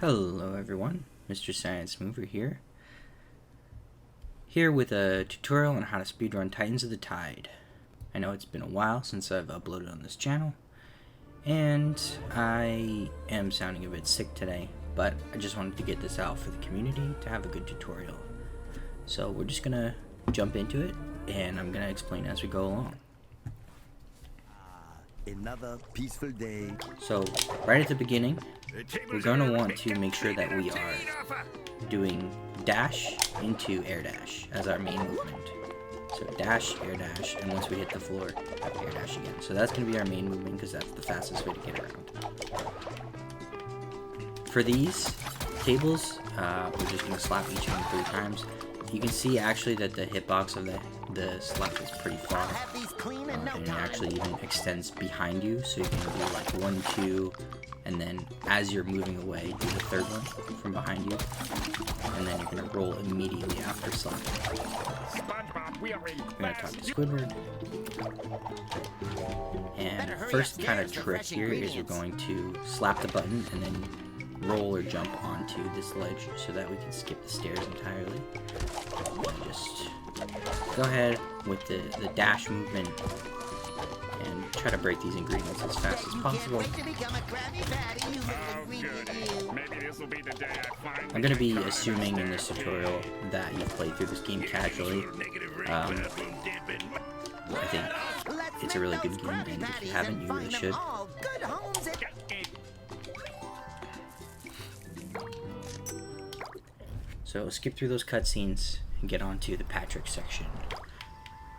Hello everyone, Mr. Cyan Smoover here with a tutorial on how to speedrun Titans of the Tide. I know it's been a while since I've uploaded on this channel, and I am sounding a bit sick today, but I just wanted to get this out for the community to have a good tutorial. So we're just gonna jump into it, and I'm gonna explain as we go along. Another peaceful day. So right at the beginning, we're going to want to make sure that we are doing dash into air dash as our main movement. So dash, air dash, and once we hit the floor, air dash again. So that's going to be our main movement because that's the fastest way to get around. For these tables, we're just going to slap each of them 3 times. You can see actually that the hitbox of the slap is pretty far, and it actually even extends behind you, so you can do like 1, 2, and then as you're moving away, do the 3rd one from behind you, and then you're going to roll immediately after slapping. We're going to talk to Squidward, and the first kind of trick here is we're going to slap the button and then roll or jump onto this ledge so that we can skip the stairs entirely. Just go ahead with the dash movement and try to break these ingredients as fast as possible. I'm going to be assuming in this tutorial that you've played through this game casually. I think it's a really good game, and if you haven't, you really should. So skip through those cutscenes and get onto the Patrick section.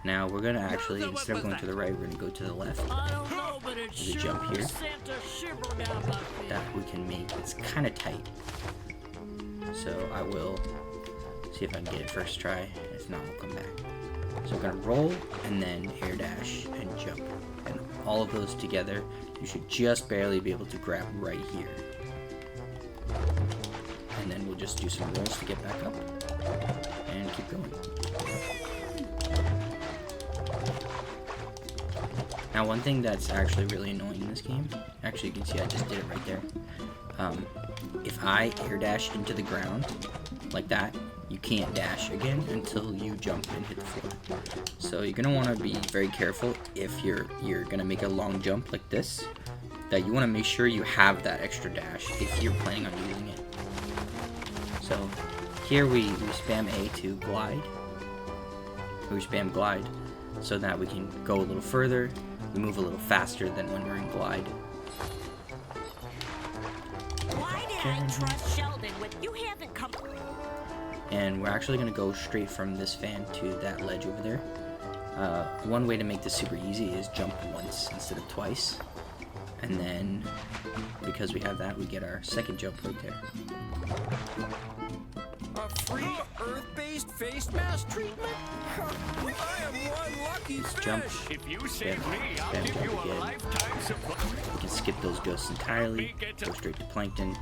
Now we're gonna actually, instead of going to the right, we're gonna go to the left. There's a jump here that we can make. It's kind of tight, so I will see if I can get it first try. If not, we'll come back. So we're gonna roll and then air dash and jump, and all of those together, you should just barely be able to grab right here. And then we'll just do some rolls to get back up and keep going. Now one thing that's actually really annoying in this game, actually you can see I just did it right there. If I air dash into the ground like that, you can't dash again until you jump and hit the floor. So you're gonna want to be very careful if you're gonna make a long jump like this, that you want to make sure you have that extra dash if you're planning on using it. So here we spam A to glide. We spam glide so that we can go a little further. We move a little faster than when we're in glide. Why did I trust Sheldon when you haven't come? And we're actually going to go straight from this fan to that ledge over there. One way to make this super easy is jump once instead of twice. And then, because we have that, we get our second jump right there. A free Earth-based face mask treatment? I am one lucky fish. Jump, If you spam, spam jump again. We can skip those ghosts entirely, go straight to plankton.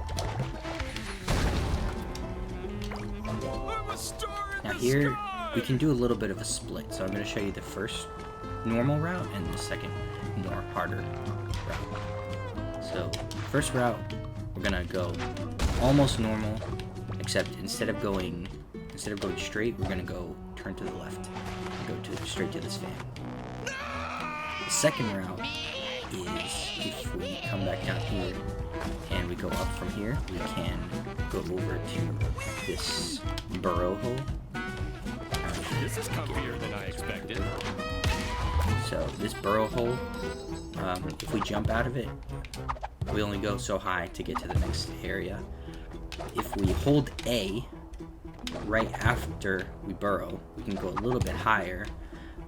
Now here, we can do a little bit of a split, so I'm going to show you the first normal route and the second more harder route. So first route, we're gonna go almost normal, except instead of going straight, we're gonna go turn to the left and go straight to this fan. The second route is if we come back down here and we go up from here, we can go over to this burrow hole. This is comfier than I expected. So this burrow hole, if we jump out of it, we only go so high to get to the next area. If we hold A right after we burrow, we can go a little bit higher.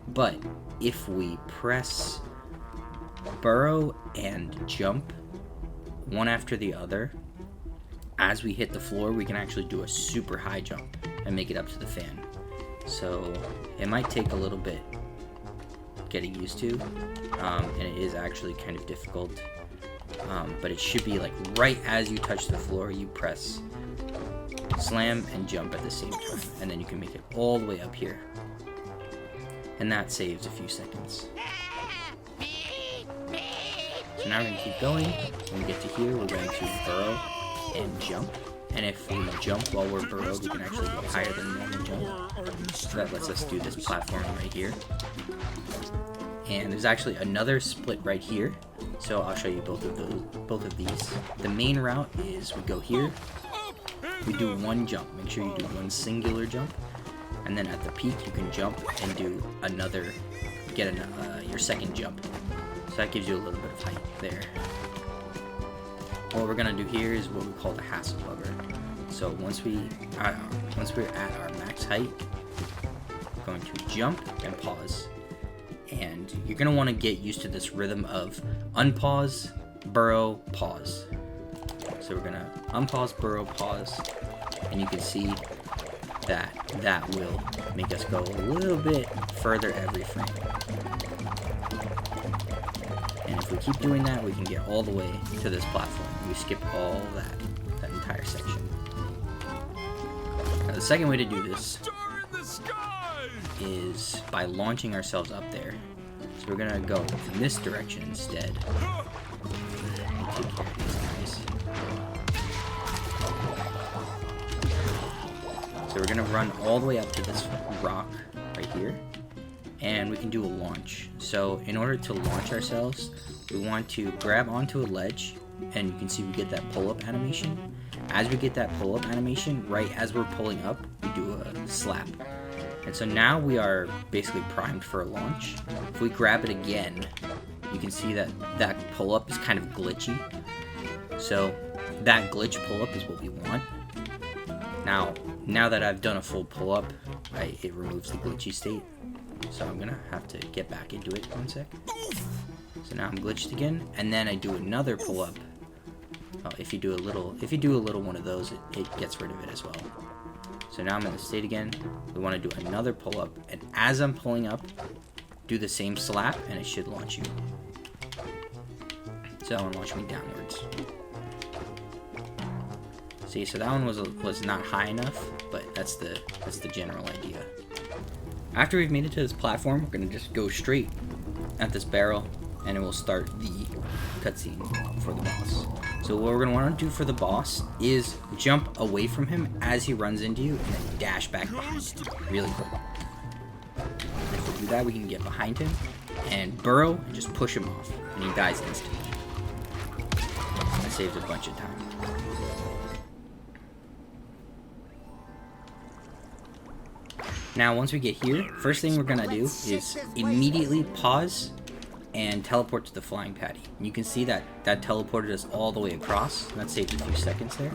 But if we press burrow and jump one after the other, as we hit the floor, we can actually do a super high jump and make it up to the fan. So it might take a little bit getting used to, and it is actually kind of difficult, but it should be like right as you touch the floor, you press slam and jump at the same time, and then you can make it all the way up here, and that saves a few seconds. So now we're going to keep going. When we get to here, we're going to burrow and jump. And if we jump while we're burrowed, we can actually go higher than normal jump. So that lets us do this platform right here. And there's actually another split right here. So I'll show you both of these. The main route is we go here, we do one jump. Make sure you do one singular jump. And then at the peak, you can jump and do another, get your second jump. So that gives you a little bit of height there. What we're gonna do here is what we call the hassle hover. So once we're at our max height, we're going to jump and pause. And you're gonna want to get used to this rhythm of unpause, burrow, pause. So we're gonna unpause, burrow, pause, and you can see that will make us go a little bit further every frame. And if we keep doing that, we can get all the way to this platform. We skip all that entire section. Now the second way to do this is by launching ourselves up there. So we're gonna go in this direction instead. Take care of these guys. So we're gonna run all the way up to this rock right here, and we can do a launch. So in order to launch ourselves, we want to grab onto a ledge, and you can see we get that pull-up animation. As we get that pull-up animation, right as we're pulling up, we do a slap. And so now we are basically primed for a launch. If we grab it again, you can see that that pull-up is kind of glitchy. So that glitch pull-up is what we want. Now that I've done a full pull-up, it removes the glitchy state. So I'm gonna have to get back into it 1 sec. So now I'm glitched again, and then I do another pull-up. Oh, if you do a little one of those, it gets rid of it as well. So now I'm in the state again. We want to do another pull-up, and as I'm pulling up, do the same slap, and it should launch you. So that one launched me downwards. See, so that one was not high enough, but that's the general idea. After we've made it to this platform, we're gonna just go straight at this barrel, and it will start the cutscene for the boss. So what we're gonna want to do for the boss is jump away from him as he runs into you, and then dash back behind him really quick. And if we do that, we can get behind him and burrow and just push him off, and he dies instantly. That saves a bunch of time. Now, once we get here, first thing we're gonna do is immediately pause and teleport to the flying patty. And you can see that teleported us all the way across. That saved a few seconds there.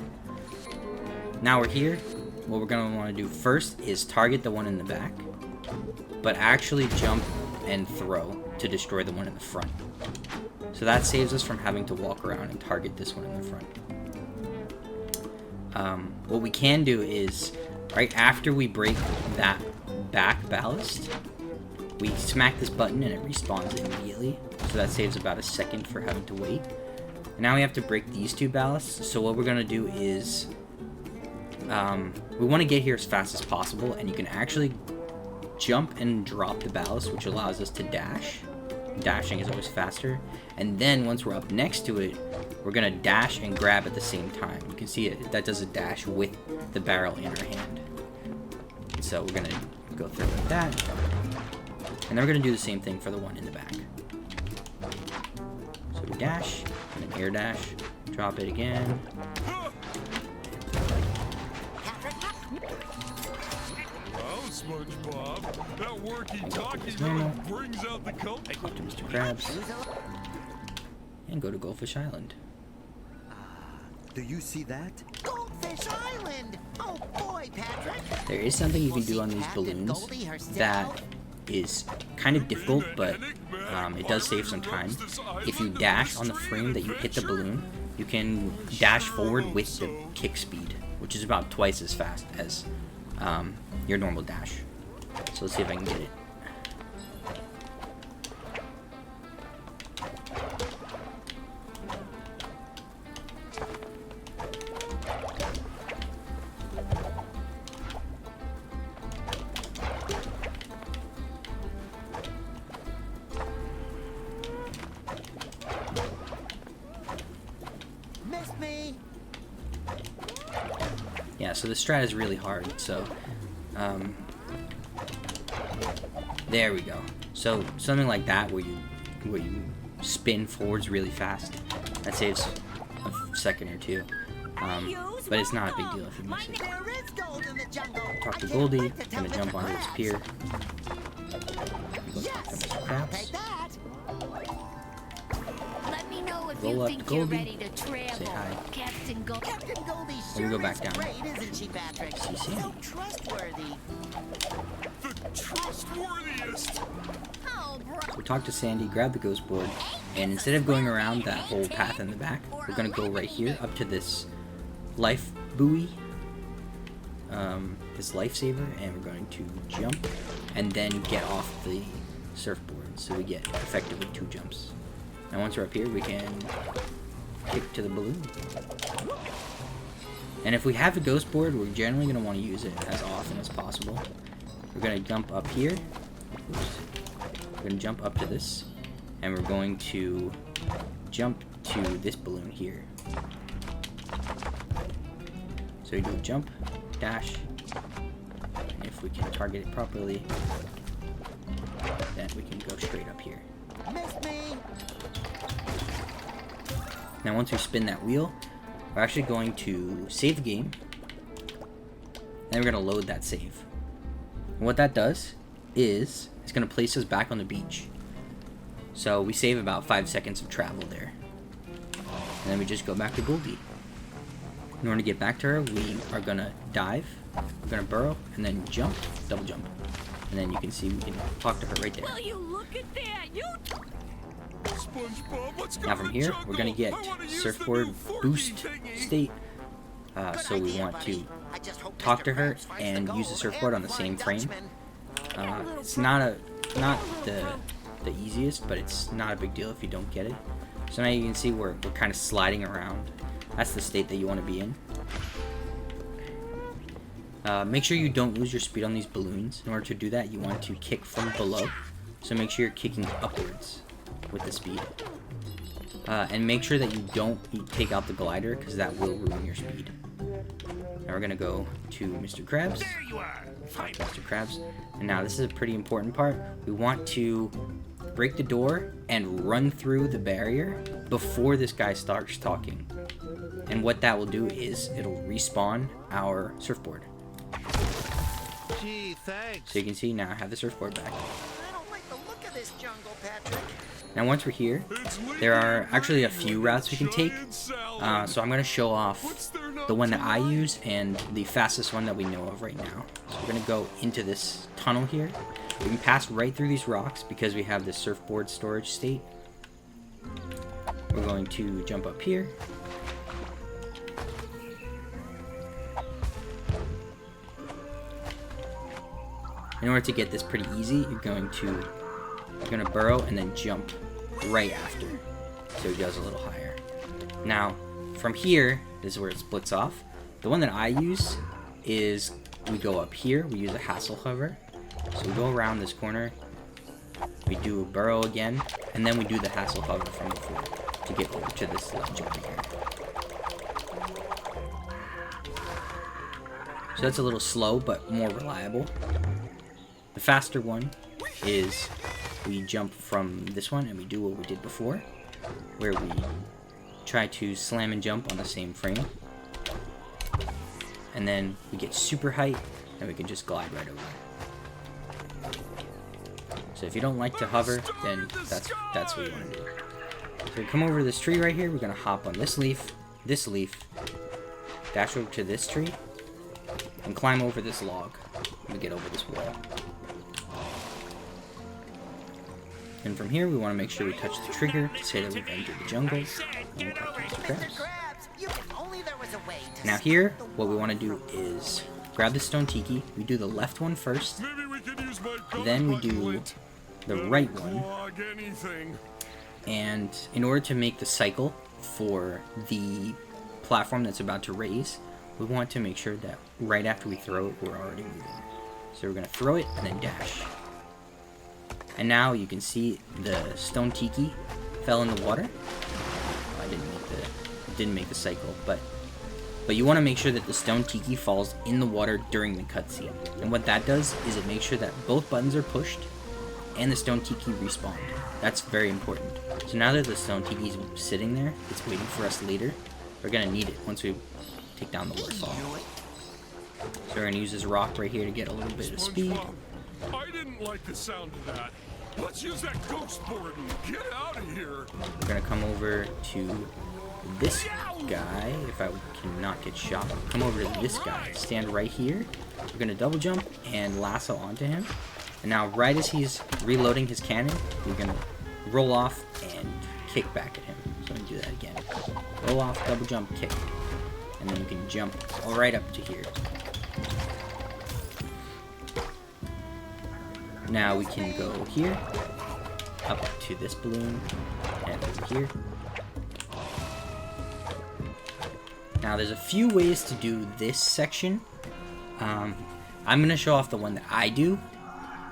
Now we're here. What we're gonna want to do first is target the one in the back, but actually jump and throw to destroy the one in the front. So that saves us from having to walk around and target this one in the front. What we can do is, right after we break that back ballast, we smack this button and it respawns immediately. So that saves about a second for having to wait. And now we have to break these two ballasts. So what we're going to do is, we want to get here as fast as possible. And you can actually jump and drop the ballast, which allows us to dash. Dashing is always faster. And then once we're up next to it, we're going to dash and grab at the same time. You can see it, that does a dash with the barrel in our hand. So we're going to go through like that. And then we're going to do the same thing for the one in the back. So we dash, and then air dash, drop it again. Well, SpongeBob, that walkie-talkie brings out the culprit. Go to Mr. Krabs. And go to Goldfish Island. Do you see that? Goldfish Island! Oh boy, Patrick! There is something you can do on these balloons that is kind of difficult, but it does save some time. If you dash on the frame that you hit the balloon, you can dash forward with the kick speed, which is about twice as fast as your normal dash. So let's see if I can get it. Yeah, so the strat is really hard, so there we go. So something like that where you spin forwards really fast, that saves a second or two. But it's not a big deal if you miss it. There is gold in the jungle. Talk to I can't Goldie, wait to tell gonna the jump onto this pier. Go talk to Yes, Mr. I'll Krabs. take that. Let me know if Roll you up think to you're Goldie. ready to travel, Say hi. Captain Gold. Captain Goldie Let me sure go back is down. great, isn't she, Patrick? See So Sandy. trustworthy. The trustworthiest. Oh, bro. We talk to Sandy, grab the ghost board, and instead of going around that whole path in the back, we're gonna go right here up to this life buoy, this lifesaver, and we're going to jump and then get off the surfboard, so we get effectively 2 jumps. And once we're up here, we can kick to the balloon. And if we have a ghost board, we're generally going to want to use it as often as possible. We're going to jump up here. Oops. We're going to jump up to this, and we're going to jump to this balloon here. So we do a jump, dash, and if we can target it properly, then we can go straight up here. Missed me. Now once we spin that wheel, we're actually going to save the game, and we're going to load that save. And what that does is it's going to place us back on the beach. So we save about 5 seconds of travel there. And then we just go back to Goldie. In order to get back to her, we are going to dive, we're going to burrow, and then jump, double jump. And then you can see we can talk to her right there. Will you look at that? You SpongeBob, let's go Now to from the here, jungle. we're going to get I wanna use the surfboard new forky boost thingy. state. Good So we idea, want buddy. to I just hope talk Mr. to her Krabs finds and use the gold surfboard and on the same Flying frame. Dutchman. It's not the easiest, but it's not a big deal if you don't get it. So now you can see we're kind of sliding around. That's the state that you want to be in. Make sure you don't lose your speed on these balloons. In order to do that, you want to kick from below. So make sure you're kicking upwards with the speed. And make sure that you don't take out the glider, because that will ruin your speed. Now we're going to go to Mr. Krabs. There you are. Fight. Mr. Krabs. And now this is a pretty important part. We want to break the door and run through the barrier before this guy starts talking. And what that will do is it'll respawn our surfboard. Gee, thanks. So you can see now I have the surfboard back. I don't like the look of this jungle, Patrick. Now once we're here, It's there are liquid actually a green few like routes we can take. giant salad. So I'm going to show off What's there not the one that to I like? use and the fastest one that we know of right now. So we're going to go into this tunnel here. We can pass right through these rocks because we have this surfboard storage state. We're going to jump up here. In order to get this pretty easy, you're going to burrow and then jump right after. So it goes a little higher. Now, from here, this is where it splits off. The one that I use is we go up here, we use a hassle hover. So we go around this corner, we do a burrow again, and then we do the hassle hover from before to get over to this ledge over here. So that's a little slow, but more reliable. The faster one is we jump from this one and we do what we did before, where we try to slam and jump on the same frame. And then we get super height and we can just glide right over. So if you don't like to hover, then that's what you want to do. So we come over to this tree right here, we're going to hop on this leaf, dash over to this tree, and climb over this log. We get over this wall. And from here, we want to make sure we touch the trigger to say that we've entered the jungle. And we talk to Mr. Mr. Krabs. Krabs, if only there was a way to Now here, what we want to do is grab the stone tiki. We do the left one first, Maybe we could use my then we button do lint. the right one. Clog anything. And in order to make the cycle for the platform that's about to raise, we want to make sure that right after we throw it, we're already moving. So we're going to throw it and then dash. And now you can see the stone tiki fell in the water. I didn't make the cycle, but But you want to make sure that the stone tiki falls in the water during the cutscene. And what that does is it makes sure that both buttons are pushed and the stone tiki respawned. That's very important. So now that the stone tiki is sitting there, it's waiting for us later. We're going to need it once we take down the waterfall. So we're going to use this rock right here to get a little bit of speed. SpongeBob, I didn't like the sound of that. Let's use that ghost board and get out of here. We're going to come over to this guy. If I cannot get shot, come over to this guy. Stand right here. We're going to double jump and lasso onto him. And now right as he's reloading his cannon, we're going to roll off and kick back at him. So I'm going to do that again. Roll off, double jump, kick. And then you can jump right up to here. Now we can go here, up to this balloon, and over here. Now there's a few ways to do this section. I'm going to show off the one that I do.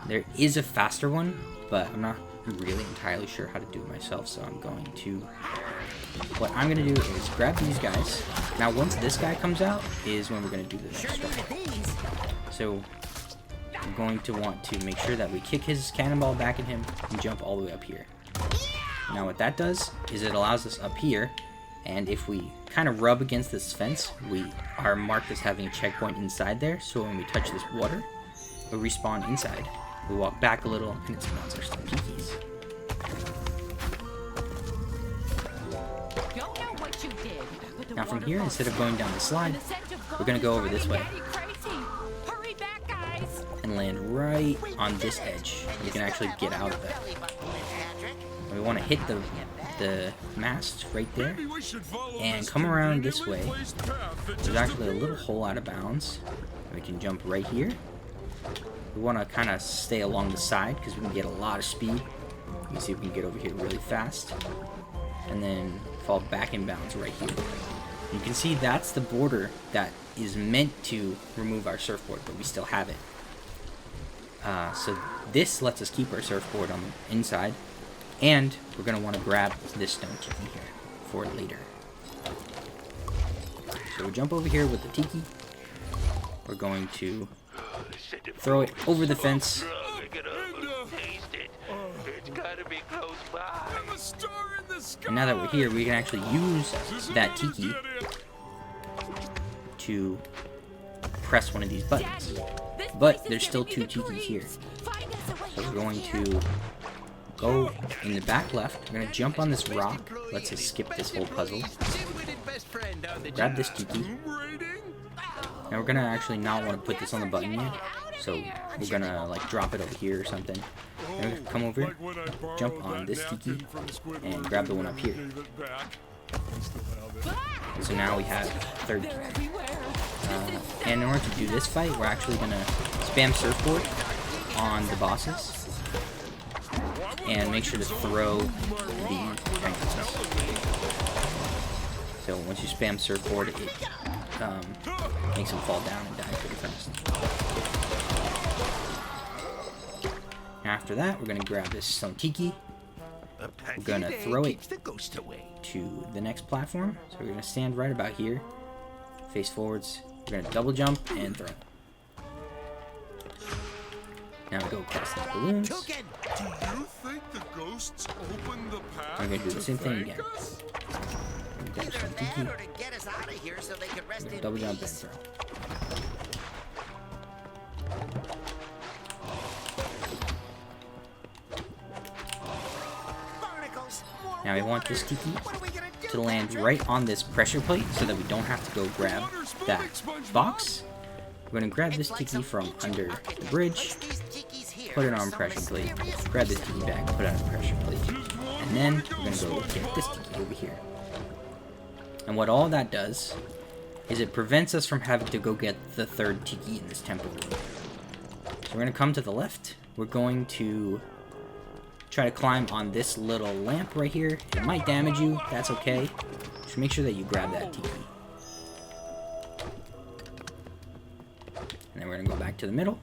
There is a faster one, but I'm not really entirely sure how to do it myself, so I'm going to... What I'm going to do is grab these guys. Now once this guy comes out is when we're going to do the next strike. So we're going to want to make sure that we kick his cannonball back at him and jump all the way up here. Now what that does is it allows us up here, and if we kind of rub against this fence, we are marked as having a checkpoint inside there, so when we touch this water, we'll respawn inside. We walk back a little, and it spawns our stone tikis. Don't know what you did, but the Now from here, waterfall's instead of going down the slide, the scent of we're gonna go over this way Daddy crazy. Hurry back, guys. and land right on this edge. We can actually get out of it. And we want to hit the mast right there, Maybe we should follow and this come around this conveniently way. placed path that There's just actually a little hole out of bounds. We can jump right here. We want to kind of stay along the side because we can get a lot of speed. You can see if we can get over here really fast. And then fall back in bounds right here. You can see that's the border that is meant to remove our surfboard, but we still have it. So this lets us keep our surfboard on the inside. And we're going to want to grab this stone tiki here for later. So we jump over here with the tiki. We're going to throw it over the fence. a star in the sky. And now that we're here, we can actually use that tiki to press one of these buttons. This But place is there's still giving two me the tikis here. creeps. Find us a way So we're out going of here. to go in the back left. We're going to jump on this rock. Lets us skip this whole puzzle. Grab this tiki. Now we're going to actually not want to put this on the button yet. So we're going to like drop it over here or something. And we're going to come over, Like when I borrowed jump on that this napkin tiki, from Squidward and grab the one up here. gave it back. I still have it. So now we have third. They're everywhere. And in order to do this fight, we're actually going to spam surfboard on the bosses. And make sure to throw the triangles. So once you spam surfboard, it makes them fall down and die pretty fast. After that, we're going to grab this stone tiki. We're going to throw it to the next platform. So we're going to stand right about here, face forwards. We're going to double jump and throw. Now we go across these balloons. Do you think the ghosts opened the path I'm going to do the same thing thank again. us? Grab Either some that tiki. or to get us out of here so they could rest in Double jump and peace. throw. Barnacles, more Now we want water. this tiki What are we gonna do, to land Patrick? right on this pressure plate so that we don't have to go grab that box. We're going to grab this It's like tiki some from ancient under rocket. the bridge, Place these tikis here put it for on some pressure plate, mysterious grab this reason. tiki back, put it on pressure plate, and then we're going to go get this tiki over here. And what all that does is it prevents us from having to go get the third tiki in this temple room. So we're going to come to the left. We're going to try to climb on this little lamp right here. It might damage you. That's okay. Just make sure that you grab that tiki. And then we're going to go back to the middle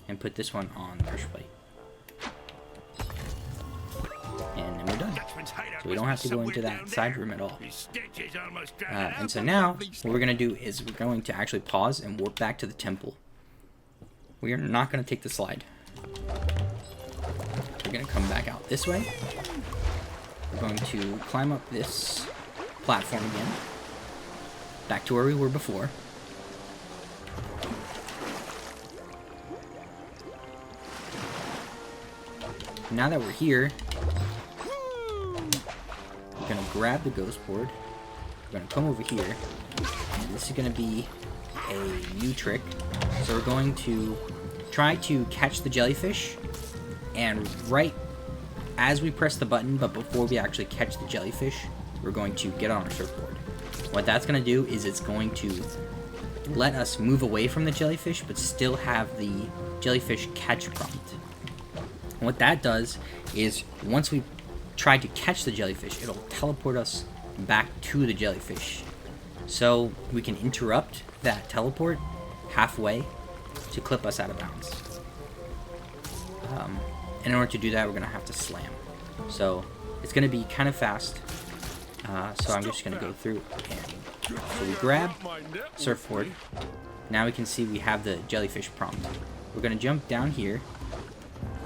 and put this one on the pressure plate. and then we're done. So we don't have to go into that side room at all. And so now, what we're going to do is we're going to actually pause and warp back to the temple. We are not going to take the slide. We're going to come back out this way. We're going to climb up this platform again. Back to where we were before. Now that we're here, we're going to grab the ghost board. We're going to come over here. And this is going to be a new trick. So we're going to try to catch the jellyfish. And right as we press the button, but before we actually catch the jellyfish, we're going to get on our surfboard. What that's going to do is it's going to let us move away from the jellyfish, but still have the jellyfish catch prompt. And what that does is once we try to catch the jellyfish, it'll teleport us back to the jellyfish. So we can interrupt that teleport halfway to clip us out of bounds. And in order to do that, we're going to have to slam. So it's going to be kind of fast. So I'm just going to go through and so we grab surfboard. Now we can see we have the jellyfish prompt. We're going to jump down here.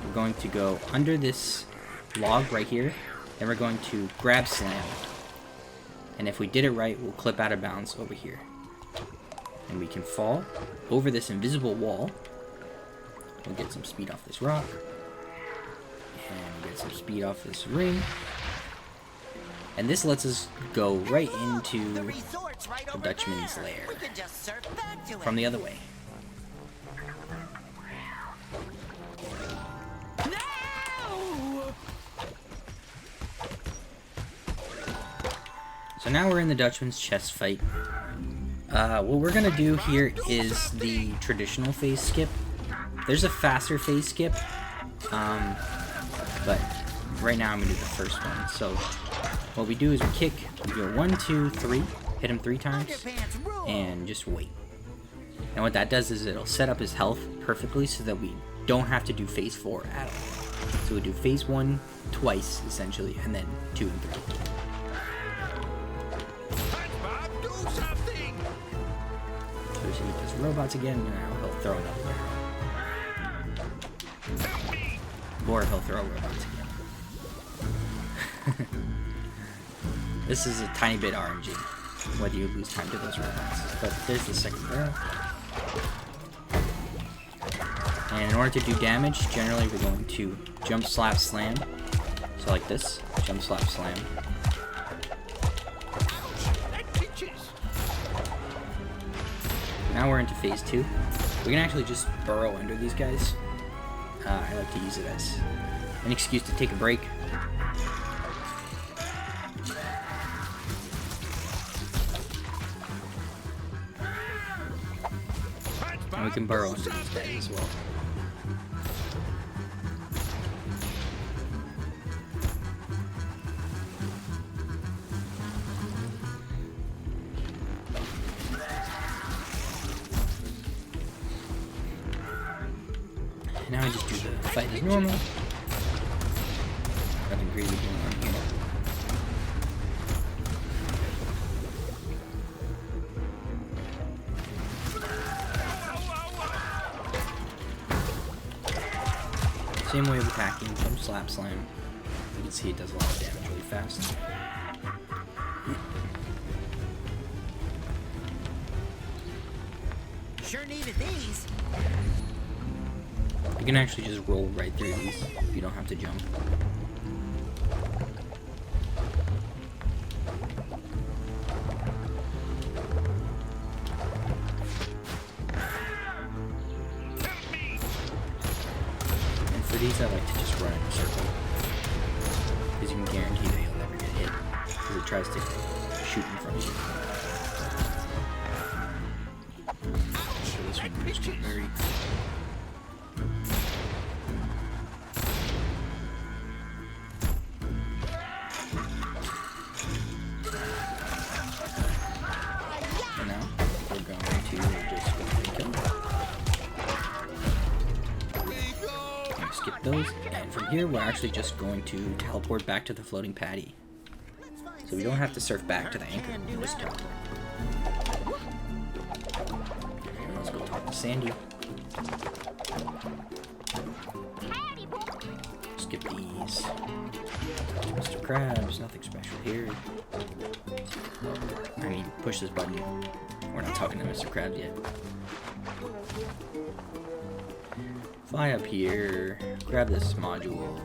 We're going to go under this log right here. Then we're going to grab slam. And if we did it right, we'll clip out of bounds over here. And we can fall over this invisible wall. We'll get some speed off this rock. And get some speed off this ring. And this lets us go right into The resort's right the over Dutchman's there. lair We can just surf back to from it. the other way. No! So now we're in the Dutchman's chest fight. What we're gonna do here is the traditional phase skip. There's a faster phase skip, but right now I'm gonna do the first one. So what we do is we kick, we go 1, 2, 3, hit him 3 times, Underpants rule. and just wait. And what that does is it'll set up his health perfectly so that we don't have to do phase 4 at all. So we do phase 1 twice essentially, and then 2 and 3. Do something! So we see he does robots again, and now he'll throw another arrow. Or he'll throw robots again. This is a tiny bit RNG, whether you lose time to those robots. But there's the second barrel. And in order to do damage, generally we're going to jump, slap, slam. So like this, jump, slap, slam. Now we're into phase 2. We can actually just burrow under these guys. I like to use it as an excuse to take a break. And we can burrow into these guys as well. Now I just do the fight as normal. Nothing crazy going on here. Same way of attacking, jump, slap, slam. You can see it does a lot of damage really fast. Sure needed these. You can actually just roll right through these. You don't have to jump. And for these, I like to just run in a circle. Because you can guarantee that you'll never get hit. Because it tries to shoot in front of you. So this one we're just going to very... And now, we're going to just go ahead and kill him. I'm going to skip collect those, and from here we're actually just going to teleport back to the floating patty. So we don't have to surf back to the anchor. We'll just teleport. And let's go talk to Sandy. Skip these. Mr. Krabs, nothing special here. I mean, push this button. We're not talking to Mr. Krabs yet. Fly up here, grab this module.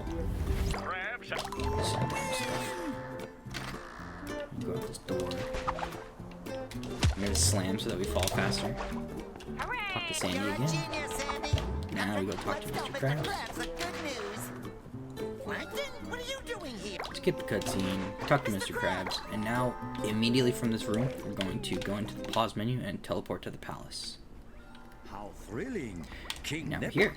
This random stuff. Go out this door. I'm gonna slam so that we fall faster. Talk to Sandy again. Genius, Sandy. Now we go talk to Mr. Krabs. The good news. Plankton, what are you doing here? Skip the cutscene, talk to Mr. Krabs, and now immediately from this room, we're going to go into the pause menu and teleport to the palace. How thrilling. King Now we're Nip- here.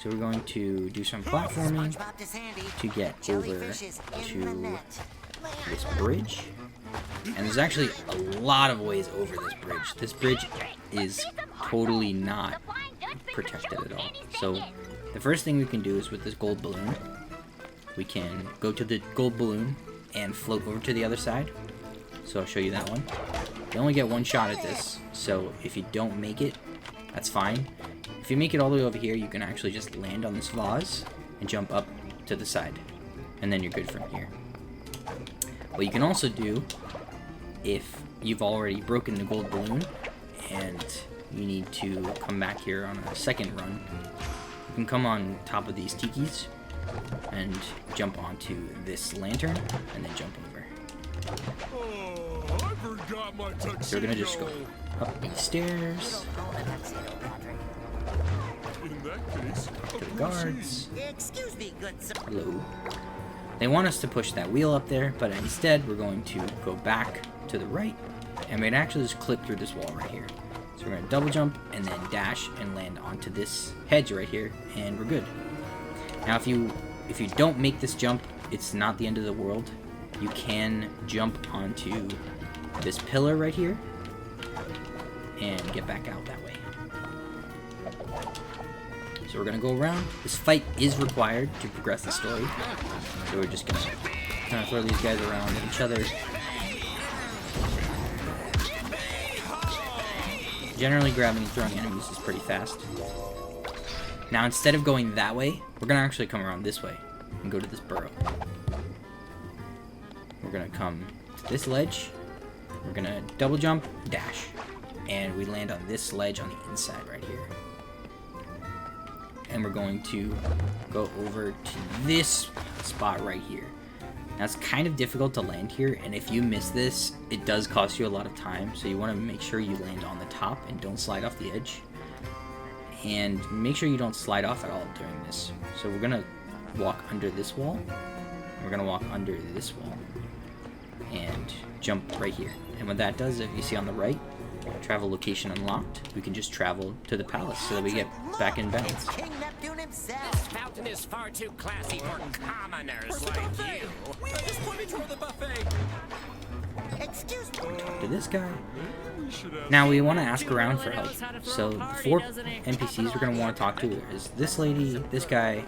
So we're going to do some platforming SpongeBob to Sandy. to get over Jellyfishes in the to net. this bridge. And there's actually a lot of ways over this bridge. This bridge is totally not protected at all. So the first thing we can do is with this gold balloon, we can go to the gold balloon and float over to the other side. So I'll show you that one. You only get one shot at this, so if you don't make it, that's fine. If you make it all the way over here, you can actually just land on this vase and jump up to the side. And then you're good from here. What you can also do, if you've already broken the gold balloon and you need to come back here on a second run, you can come on top of these tikis and jump onto this lantern and then jump over. Oh, I forgot my tuxedo. So we're gonna just go up these stairs In that case, to the guards. Excuse me, good sir. Hello. They want us to push that wheel up there, but instead we're going to go back to the right, and we'd actually just clip through this wall right here. So we're going to double jump and then dash and land onto this hedge right here, and we're good. Now if you don't make this jump, it's not the end of the world. You can jump onto this pillar right here and get back out that way. So we're gonna go around. This fight is required to progress the story. So we're just gonna kind of throw these guys around each other. Generally, grabbing and throwing enemies is pretty fast. Now, instead of going that way, we're gonna actually come around this way and go to this burrow. We're gonna come to this ledge. We're gonna double jump, dash, and we land on this ledge on the inside right here. And we're going to go over to this spot right here. Now it's kind of difficult to land here, and if you miss this, it does cost you a lot of time, so you want to make sure you land on the top and don't slide off the edge. And make sure you don't slide off at all during this. So we're gonna walk under this wall, we're gonna walk under this wall, and jump right here. And what that does, if you see on the right, travel location unlocked, we can just travel to the palace so that we get back in bounds. It's King Neptune himself. This fountain is far too classy for commoners like you. Just point me toward the buffet. Excuse me. To this guy. Now we want to ask around for help. So the 4 NPCs we're going to want to talk to is this lady, this guy,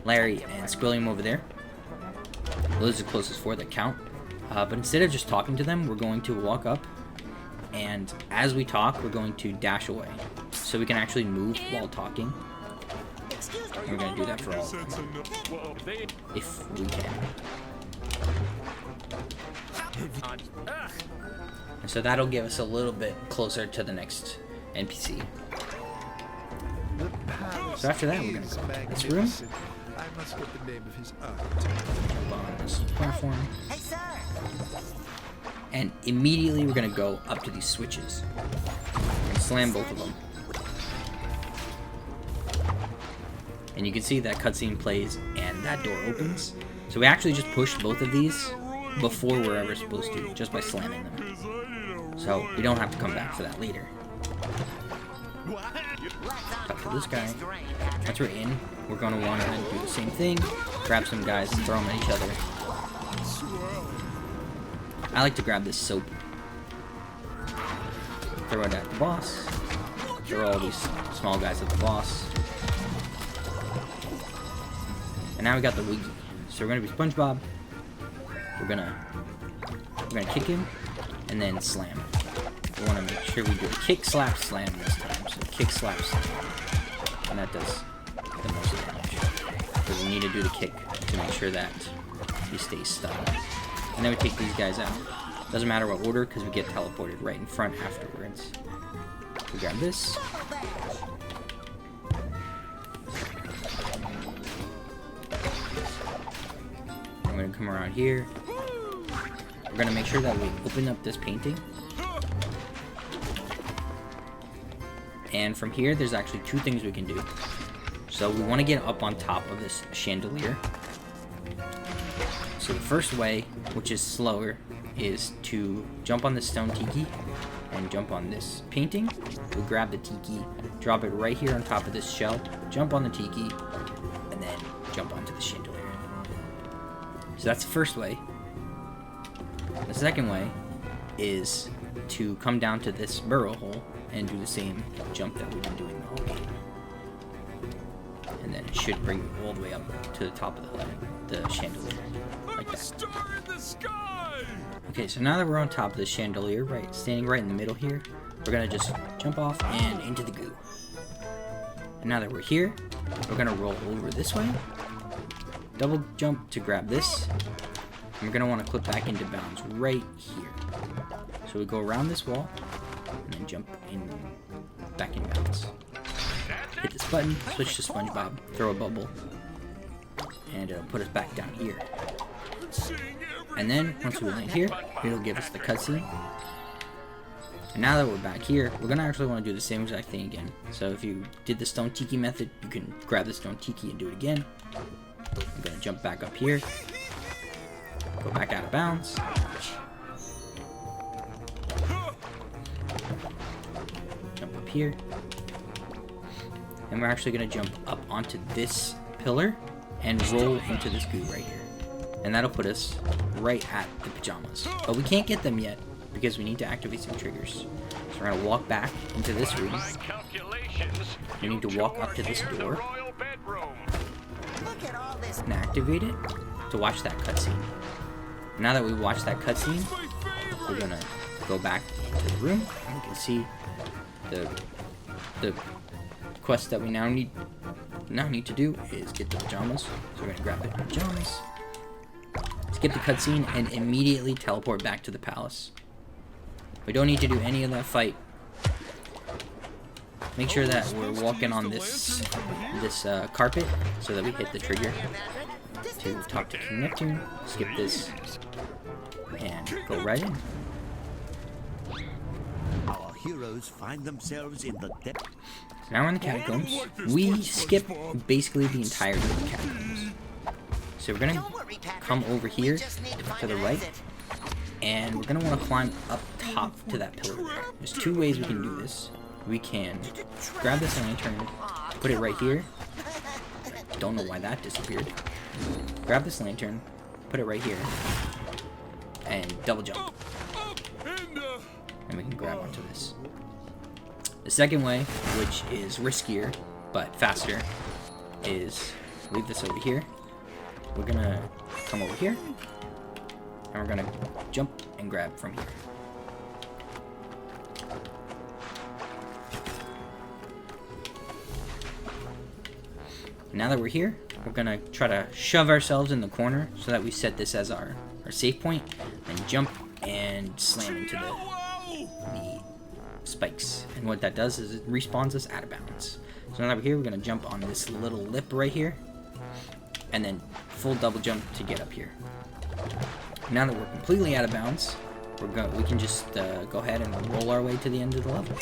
Larry, and Squilliam over there. Those are the closest 4 that count. But instead of just talking to them, we're going to walk up, and as we talk, we're going to dash away. So we can actually move while talking. And we're going to do that for all of them, if we can. And so that'll give us a little bit closer to the next NPC. So after that, we're going to go to this room. I must get the name of his art. Jump on this platform. Hey, sir. And immediately we're going to go up to these switches. And slam both of them. And you can see that cutscene plays and that door opens. So we actually just pushed both of these before we're ever supposed to, just by slamming them. So we don't have to come back for that later. Talk to this guy. Once we're in, we're going to want to do the same thing. Grab some guys and throw them at each other. I like to grab this soap. Throw it at the boss. Throw all these small guys at the boss. And now we got the Wiggy. So we're gonna be SpongeBob. We're gonna kick him and then slam. We want to make sure we do a kick, slap, slam this time. So kick, slap, slam. And that does the most damage. Because we need to do the kick to make sure that he stays stuck. And then we take these guys out. Doesn't matter what order, because we get teleported right in front afterwards. We grab this. I'm going to come around here. We're going to make sure that we open up this painting. And from here, there's actually two things we can do. So we want to get up on top of this chandelier. So the first way, which is slower, is to jump on the stone tiki and jump on this painting. We'll grab the tiki, drop it right here on top of this shell, jump on the tiki, and then jump onto the chandelier. So that's the first way. The second way is to come down to this burrow hole and do the same jump that we've been doing the whole game. And then it should bring you all the way up to the top of the chandelier. Like that. Star in the sky! Okay, so now that we're on top of the chandelier, right, standing right in the middle here, we're gonna just jump off and into the goo. And now that we're here, we're gonna roll over this way, double jump to grab this, and we're gonna want to clip back into bounds right here. So we go around this wall, and then jump in back in bounds. Hit this button, switch to SpongeBob, throw a bubble, and it'll put us back down here. And then, once we land here, it'll give us the cutscene. And now that we're back here, we're gonna actually want to do the same exact thing again. So if you did the stone tiki method, you can grab the stone tiki and do it again. I'm gonna jump back up here, go back out of bounds. Jump up here. And we're actually gonna jump up onto this pillar and roll into this goo right here. And that'll put us right at the pajamas. But we can't get them yet because we need to activate some triggers. So we're gonna walk back into this room. We need to walk up to this door Look at all this. and activate it to watch that cutscene. Now that we watched that cutscene, we're gonna go back into the room and we can see the quest that we now need to do is get the pajamas. So we're gonna grab the pajamas, skip the cutscene, and immediately teleport back to the palace. We don't need to do any of that fight. Make sure that we're walking on this carpet so that we hit the trigger to talk to King Neptune. Skip this and go right in. Our heroes find themselves in the depth. So now we're in the catacombs. We skip basically the entirety of the catacombs. So we're gonna Don't worry, Patrick. come over here We just need to find to the an right, exit. and we're gonna want to climb up top to that pillar there. There's two ways we can do this. We can grab this lantern, put it right here. Don't know why that disappeared. Grab this lantern, put it right here, and double jump. And we can grab onto this. The second way, which is riskier but faster, is leave this over here. We're gonna come over here, and we're gonna jump and grab from here. Now that we're here, we're gonna try to shove ourselves in the corner so that we set this as our save point, and jump and slam into the spikes. And what that does is it respawns us out of bounds. So now that we're here, we're gonna jump on this little lip right here, and then full double jump to get up here. Now that we're completely out of bounds, we can just go ahead and roll our way to the end of the level.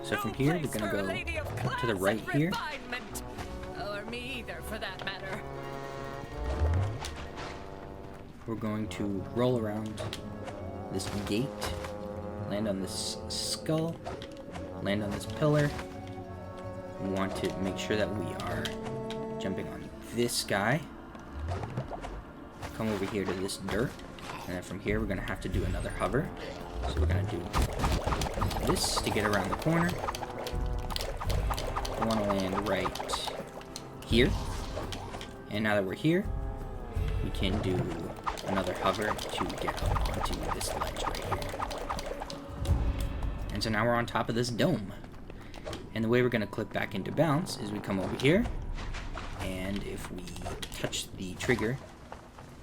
So from here, we're gonna go to the right here. Or me either, for that matter. We're going to roll around this gate, land on this skull, land on this pillar. We want to make sure that we are jumping on this guy. Come over here to this dirt. And then from here, we're going to have to do another hover. So we're going to do this to get around the corner. I want to land right here. And now that we're here, we can do another hover to get up onto this ledge right here. And so now we're on top of this dome. And the way we're going to clip back into bounds is we come over here. And if we touch the trigger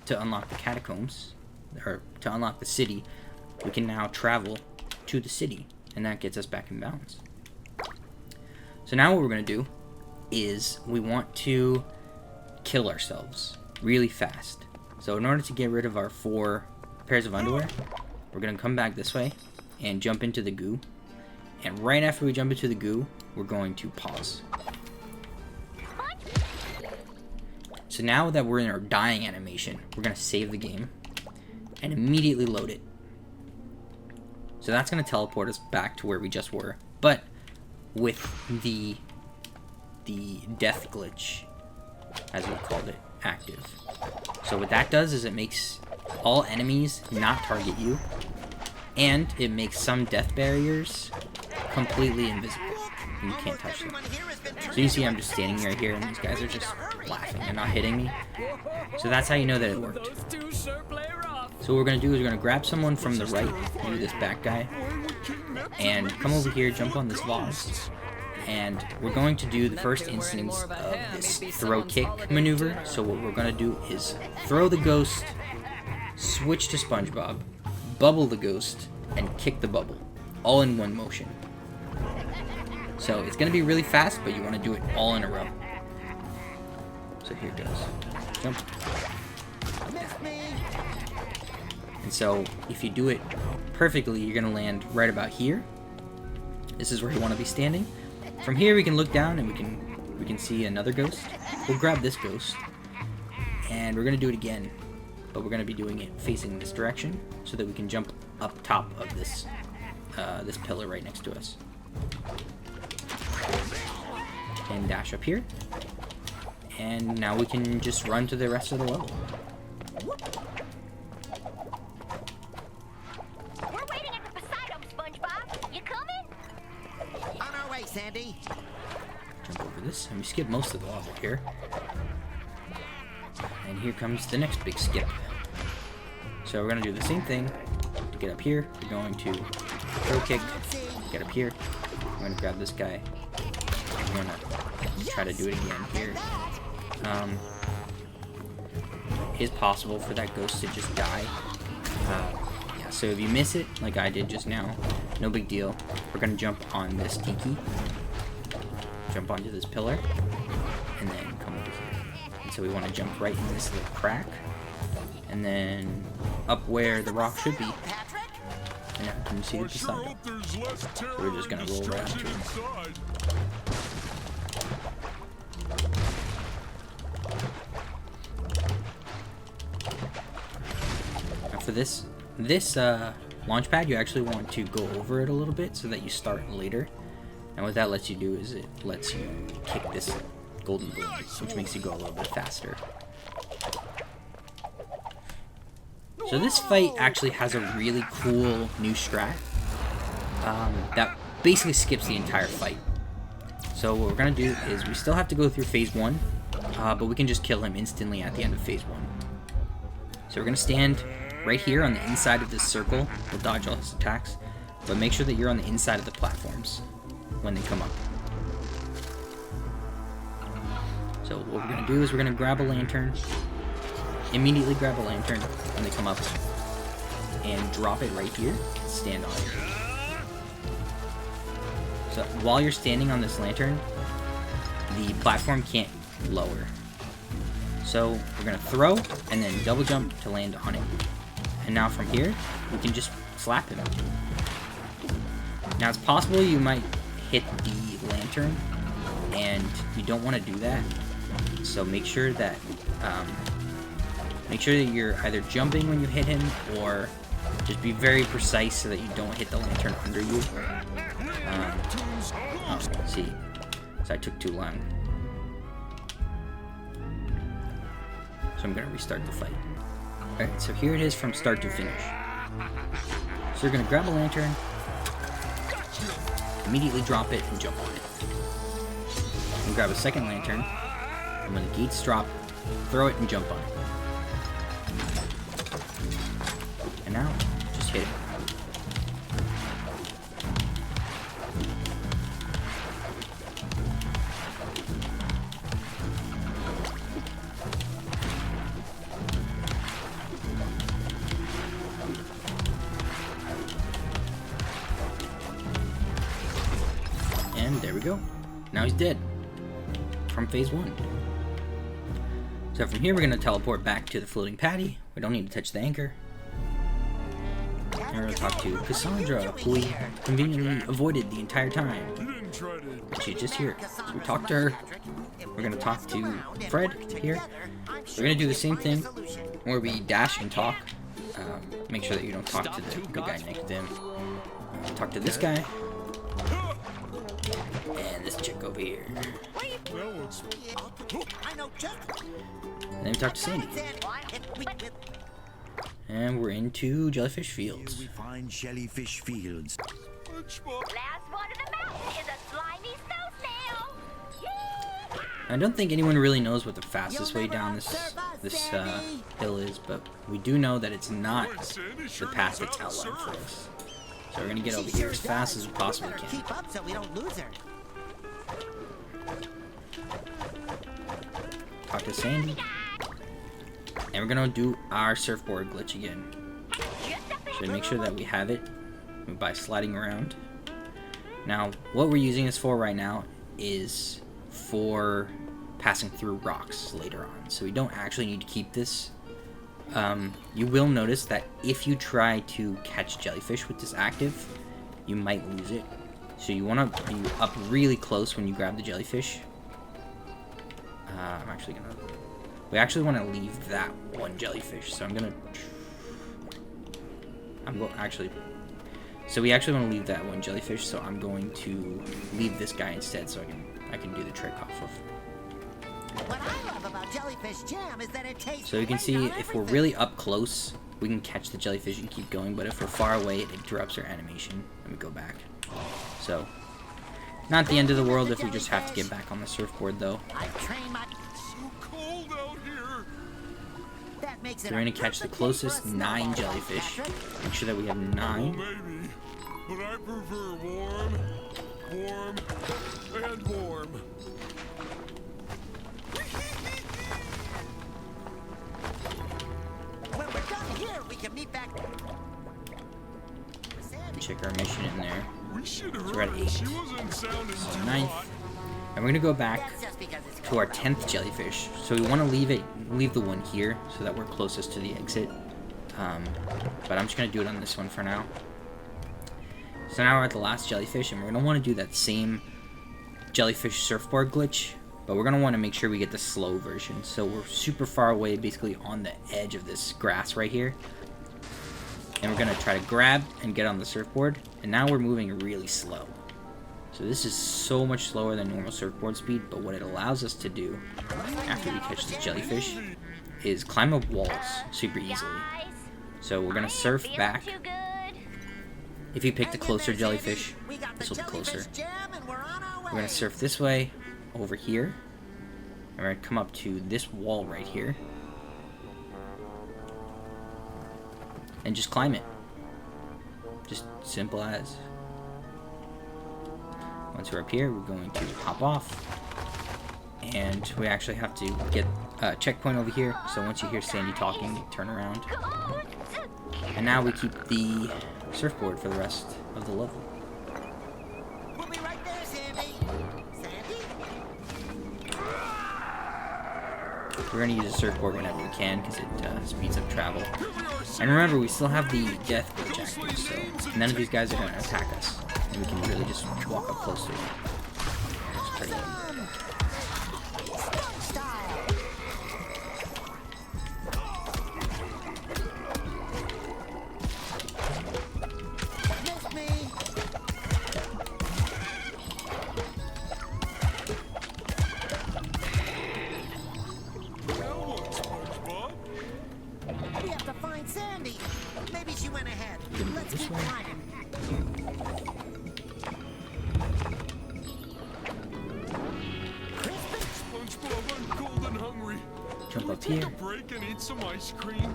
to unlock the catacombs, or to unlock the city, we can now travel to the city, and that gets us back in bounds. So now what we're going to do is we want to kill ourselves really fast. So in order to get rid of our 4 pairs of underwear, we're going to come back this way and jump into the goo. And right after we jump into the goo, we're going to pause. So now that we're in our dying animation, we're going to save the game and immediately load it. So that's going to teleport us back to where we just were, but with the death glitch, as we called it, active. So what that does is it makes all enemies not target you, and it makes some death barriers completely invisible. You can't touch them. So you see I'm just standing right here and these guys are just laughing. They're not hitting me. So that's how you know that it worked. So what we're going to do is we're going to grab someone from the right, maybe this back guy, and come over here, jump on this vase. And we're going to do the first instance of this throw kick maneuver. So what we're going to do is throw the ghost, switch to SpongeBob, bubble the ghost, and kick the bubble. All in one motion. So it's going to be really fast, but you want to do it all in a row. So here it goes. Jump. And so if you do it perfectly, you're going to land right about here. This is where you want to be standing. From here we can look down and we can see another ghost. We'll grab this ghost. And we're going to do it again. But we're going to be doing it facing this direction so that we can jump up top of this this pillar right next to us. And dash up here. And now we can just run to the rest of the level. We're waiting at the Poseidon, SpongeBob. You coming? On our way, Sandy. Jump over this, and we skip most of the level here. And here comes the next big skip. So we're going to do the same thing. To get up here, we're going to throw kick, get up here. I'm going to grab this guy. I'm going to try to do it again here. It is possible for that ghost to just die. Yeah, so if you miss it, like I did just now, no big deal. We're going to jump on this tiki, jump onto this pillar, and then come over here. And so we want to jump right in this little crack, and then up where the rock should be. And now can you see the Poseidon? So we're just going to roll right onto it. For this launch pad, you actually want to go over it a little bit so that you start later. And what that lets you do is it lets you kick this golden balloon, which makes you go a little bit faster. So this fight actually has a really cool new strat that basically skips the entire fight. So what we're going to do is we still have to go through phase 1, but we can just kill him instantly at the end of phase 1. So we're going to stand right here on the inside of this circle. We'll dodge all his attacks, but make sure that you're on the inside of the platforms when they come up. So what we're going to do is we're going to grab a lantern, immediately grab a lantern when they come up, and drop it right here, stand on it. So while you're standing on this lantern, the platform can't lower. So we're going to throw and then double jump to land on it. And now from here, we can just slap him. Now it's possible you might hit the lantern, and you don't want to do that. So make sure that you're either jumping when you hit him, or just be very precise so that you don't hit the lantern under you. Oh, see. So I took too long. So I'm gonna restart the fight. Alright, so here it is from start to finish. So you're gonna grab a lantern, immediately drop it, and jump on it. And grab a second lantern, and when the gates drop, throw it and jump on it. And now, just hit it. And there we go. Now he's dead. From phase 1. So from here we're going to teleport back to the floating patty. We don't need to touch the anchor. And we're going to talk to Cassandra, who we conveniently avoided the entire time. But she's just here. So we talk to her. We're going to talk to Fred here. We're going to do the same thing where we dash and talk. Make sure that you don't talk to the guy next to him. Talk to this guy. And this chick over here. And then we talk to Sandy. And we're into Jellyfish Fields. Here we find Jellyfish Fields. Last one of the mountain is a slimy snow snail. I don't think anyone really knows what the fastest way down this hill is, but we do know that it's not the path that's outlined for us. So we're gonna get over here as fast as we possibly can. Keep up so we don't lose her. Talk to Sandy. And we're gonna do our surfboard glitch again. So make sure that we have it by sliding around. Now, what we're using this for right now is for passing through rocks later on. So we don't actually need to keep this. You will notice that if you try to catch jellyfish with this active, you might lose it. So you want to be up really close when you grab the jellyfish. We actually want to leave that one jellyfish. So so we actually want to leave that one jellyfish. So I'm going to leave this guy instead, so I can do the trick off of. What I love about jellyfish jam is that it tastes So you can great see on if we're everything. really up close, we can catch the jellyfish and keep going, but if we're far away, it interrupts our animation, and we go back. So, not the end of the world if we just have to get back on the surfboard, though. I train my... So cold out here. That makes So it we're going to a catch the perfect closest day for a 9 snowball, jellyfish. Patrick. Make sure that we have Well, 9. maybe. But I prefer warm, and warm. When we're done here, we can meet back... Check our mission in there. We should we're at hurry. 8. She wasn't sounding So too 9th. hot. And we're going to go back That's just because it's to our cold. 10th jellyfish. So we want to leave the one here so that we're closest to the exit. But I'm just going to do it on this one for now. So now we're at the last jellyfish, and we're going to want to do that same jellyfish surfboard glitch, but we're going to want to make sure we get the slow version. So we're super far away, basically on the edge of this grass right here. And we're going to try to grab and get on the surfboard, and now we're moving really slow. So this is so much slower than normal surfboard speed, but what it allows us to do after we catch the jellyfish is climb up walls super easily. Guys, So we're going to I ain't surf feeling back. too good. If you pick the Hang in closer there, jellyfish, Sandy. We got this the will be closer. jellyfish jam and we're on our way. We're going to surf this way over here. And we're going to come up to this wall right here. And just climb it. Just simple as. Once we're up here, we're going to hop off. And we actually have to get a checkpoint over here. So once you hear Sandy talking, turn around. And now we keep the surfboard for the rest of the level. We'll be right there, Sandy. Sandy? We're going to use a surfboard whenever we can because it speeds up travel. And remember, we still have the death glitch active, so none of these guys are going to attack us. And we can really just walk up close to them. It's pretty neat. Stunt style. Missed me. Sandy. Maybe she went ahead. Gonna go Let's this keep way. climbing. SpongeBob, I'm cold and hungry. Jump up Take here. a break and eat some ice cream.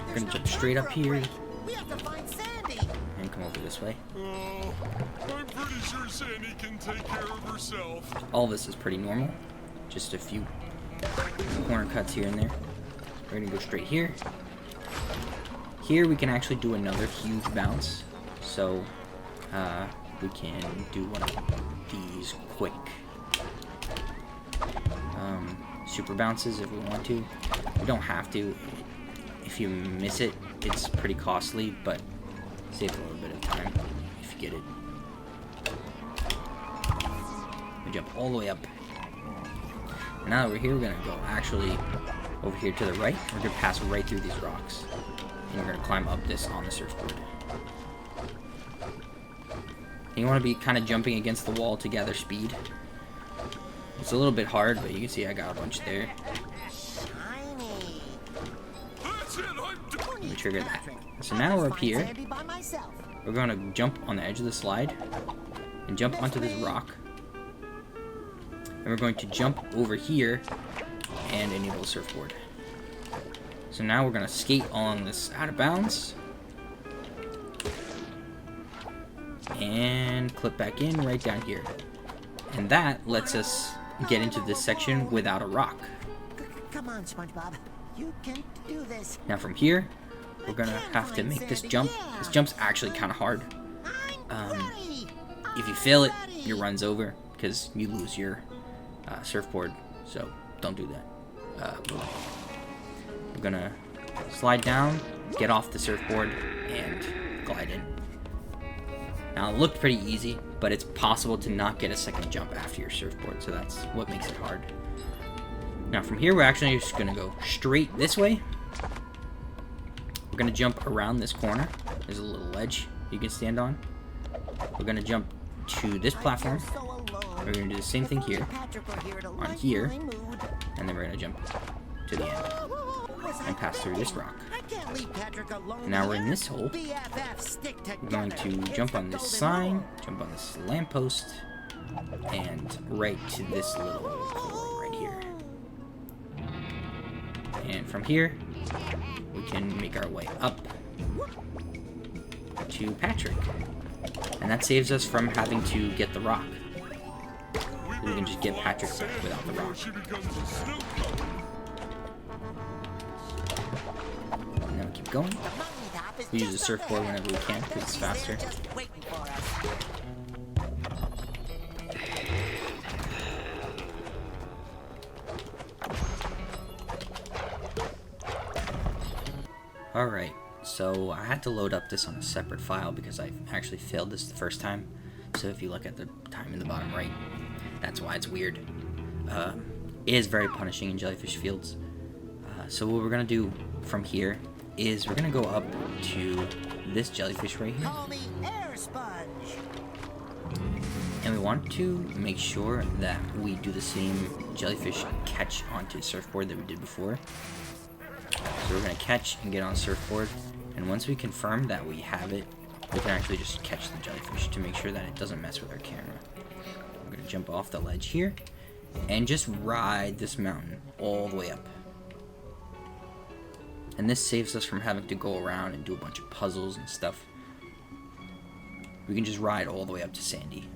We're gonna jump straight up here We have to find Sandy. and come over this way. Oh, I'm pretty sure Sandy can take care of herself. All this is pretty normal. Just a few corner cuts here and there. We're gonna go straight here. Here we can actually do another huge bounce. So we can do one of these quick super bounces if we want to. We don't have to. If you miss it, it's pretty costly, but saves a little bit of time if you get it. We jump all the way up. Now that we're here, we're gonna go actually over here to the right. We're gonna pass right through these rocks, and we're gonna climb up this on the surfboard. And you want to be kind of jumping against the wall to gather speed. It's a little bit hard, but you can see I got a bunch there. Shiny. That's it, I'm done. Let me trigger that. So now we're up here. Sandy by myself. We're gonna jump on the edge of the slide and jump onto this rock. And we're going to jump over here and enable the surfboard. So now we're gonna skate on this out of bounds and clip back in right down here. And that lets us get into this section without a rock. Come on, SpongeBob. You can do this. Now from here, we're gonna have to make this jump. This jump's actually kind of hard. I'm ready. If you fail it, I'm your ready. run's over because you lose your surfboard. So don't do that. We're gonna slide down, get off the surfboard, and glide in. Now it looked pretty easy, but it's possible to not get a second jump after your surfboard, so that's what makes it hard. Now from here, we're actually just gonna go straight this way. We're gonna jump around this corner. There's a little ledge you can stand on. We're gonna jump to this platform. I feel so alone. We're gonna do the same thing here, Patrick were here to on lighten here, my mood. and then we're gonna jump to the end Was I and pass through this thinking? rock. I can't leave Patrick alone. Now we're in here. this hole. BFFs stick We're going to together. jump It's on the this golden sign, rule. jump on this lamppost, and right to this little hole right here. And from here, we can make our way up to Patrick. And that saves us from having to get the rock. We can just get Patrick back without the rock. She becomes a snow cone. And then we keep going. The mountain top is We use the just surfboard up whenever we can because it's She's there faster. just waiting for us. Alright, so I had to load up this on a separate file because I actually failed this the first time. So if you look at the time in the bottom right, that's why it's weird. It is very punishing in jellyfish fields. So what we're going to do from here is we're going to go up to this jellyfish right here. Call me Air Sponge. And we want to make sure that we do the same jellyfish catch onto the surfboard that we did before. So we're going to catch and get on the surfboard, and once we confirm that we have it, we can actually just catch the jellyfish to make sure that it doesn't mess with our camera. We're going to jump off the ledge here and just ride this mountain all the way up. And this saves us from having to go around and do a bunch of puzzles and stuff. We can just ride all the way up to Sandy.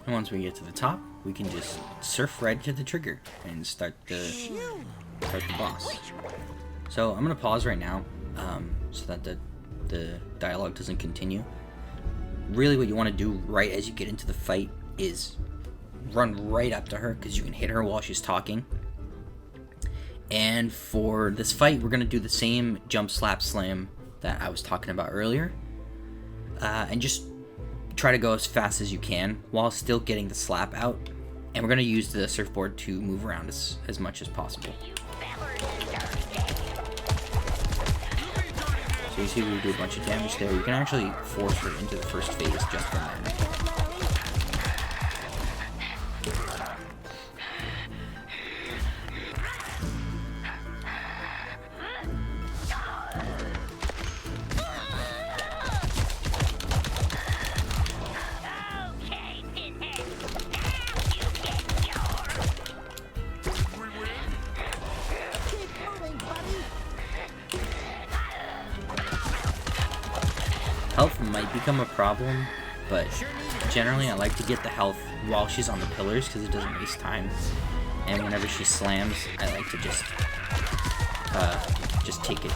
And once we get to the top, we can just surf right to the trigger and start the boss. So I'm gonna pause right now, so that the dialogue doesn't continue. Really, what you want to do right as you get into the fight is run right up to her, because you can hit her while she's talking. And for this fight, we're gonna do the same jump, slap, slam that I was talking about earlier, and just try to go as fast as you can while still getting the slap out. And we're going to use the surfboard to move around as much as possible. So you see we do a bunch of damage there. You can actually force her into the first phase just from that. Health might become a problem, but generally I like to get the health while she's on the pillars because it doesn't waste time. And whenever she slams, I like to just take it.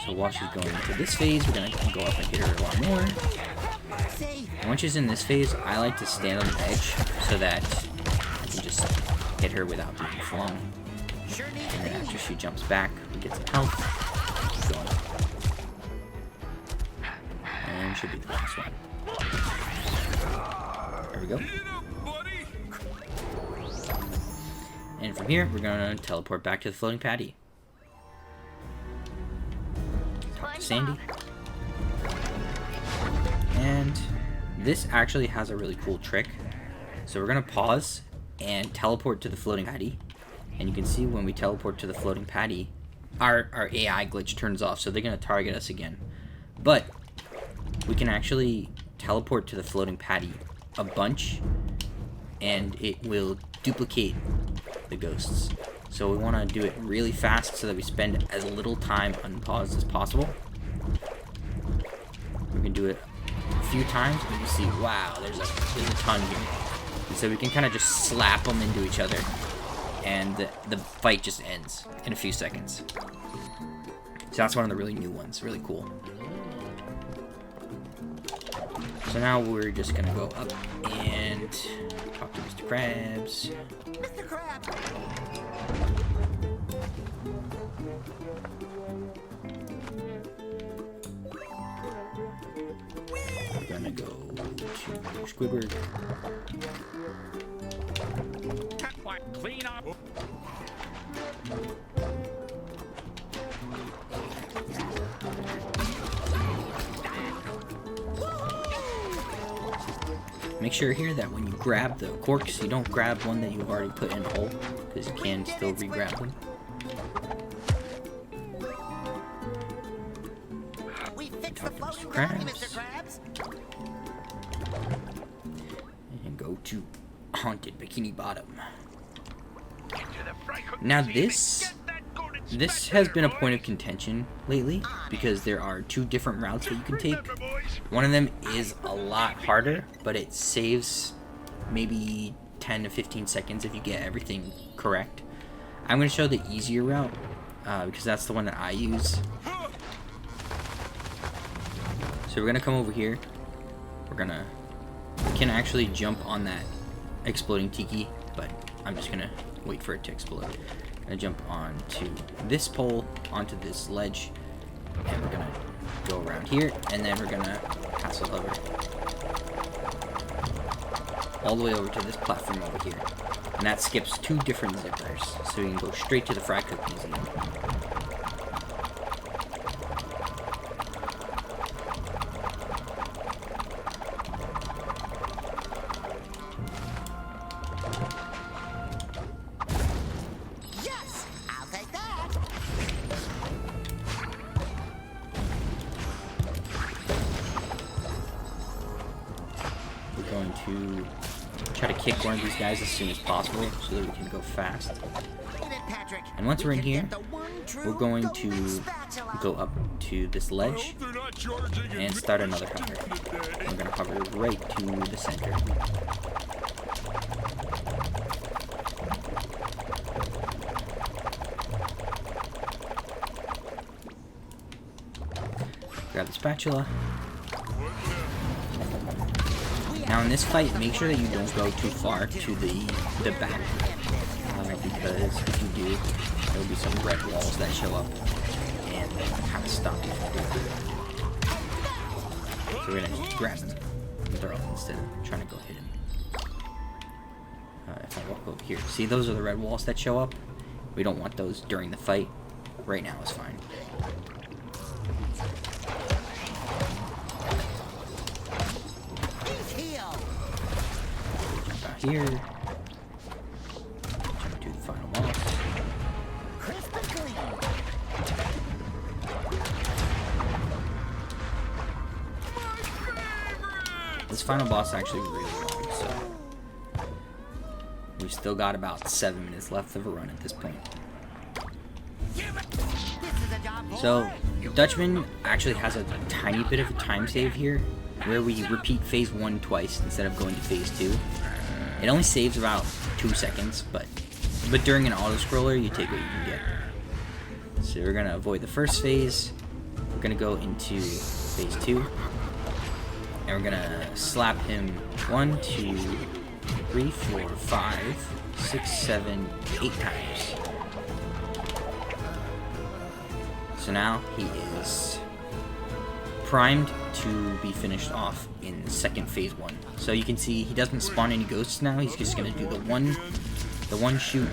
So while she's going into this phase, we're gonna go up and hit her a lot more. And once she's in this phase, I like to stand on the edge so that I can just hit her without being flung. And then after she jumps back, we get some health. Going up. And should be the last one. There we go. And from here, we're gonna teleport back to the floating patty. Talk to Sandy. And this actually has a really cool trick. So we're gonna pause and teleport to the floating patty. And you can see when we teleport to the floating patty, our AI glitch turns off, so they're gonna target us again. But we can actually teleport to the floating patty a bunch, and it will duplicate the ghosts. So we want to do it really fast so that we spend as little time unpaused as possible. We can do it a few times, and you see, wow, there's a ton here. And so we can kind of just slap them into each other, and the fight just ends in a few seconds. So that's one of the really new ones, really cool. So now we're just gonna go up and talk to Mr. Krabs. Mr. Krabs. We're gonna go to Squidward. Clean up. Make sure here that when you grab the corks, you don't grab one that you've already put in a hole, because you can still re-grab them. We fixed the floating Krabs. Mr. Krabs. And go to Haunted Bikini Bottom. Now this has been a point of contention lately, because there are two different routes that you can take. One of them is a lot harder, but it saves maybe 10 to 15 seconds if you get everything correct. I'm going to show the easier route, because that's the one that I use. So we're going to come over here. We can actually jump on that exploding tiki, but I'm just going to wait for it to explode. I'm going to jump onto this pole, onto this ledge, and we're going to go around here, and then we're going to pass it over all the way over to this platform over here. And that skips two different zippers, so you can go straight to the fry cook museum. Yes, I'll take that. We're going to try to kick one of these guys as soon as possible so that we can go fast. And once we're in here, we're going to go up to this ledge, charging and start another hover. I'm gonna hover right to the center. Grab the spatula. Now in this fight, make sure that you don't go too far to the back, because if you do, there will be some red walls that show up and kind of stop you from going through. So we're gonna grab him and throw him instead of trying to go hit him. If I walk over here, see those are the red walls that show up? We don't want those during the fight. Right now is fine. Jump out here. Jump to the final boss. Crisp and clean. This final boss is actually really long, so we've still got about 7 minutes left of a run at this point. So, Dutchman actually has a tiny bit of a time save here, where we repeat phase 1 twice instead of going to phase 2. It only saves about 2 seconds, but during an auto-scroller, you take what you can get. So we're going to avoid the first phase, we're going to go into phase 2, and we're going to slap him 1, 2, 3, 4, 5, 6, 7, 8 times. So now he is primed to be finished off in second phase 1. So you can see he doesn't spawn any ghosts now. He's just gonna do the one shoot,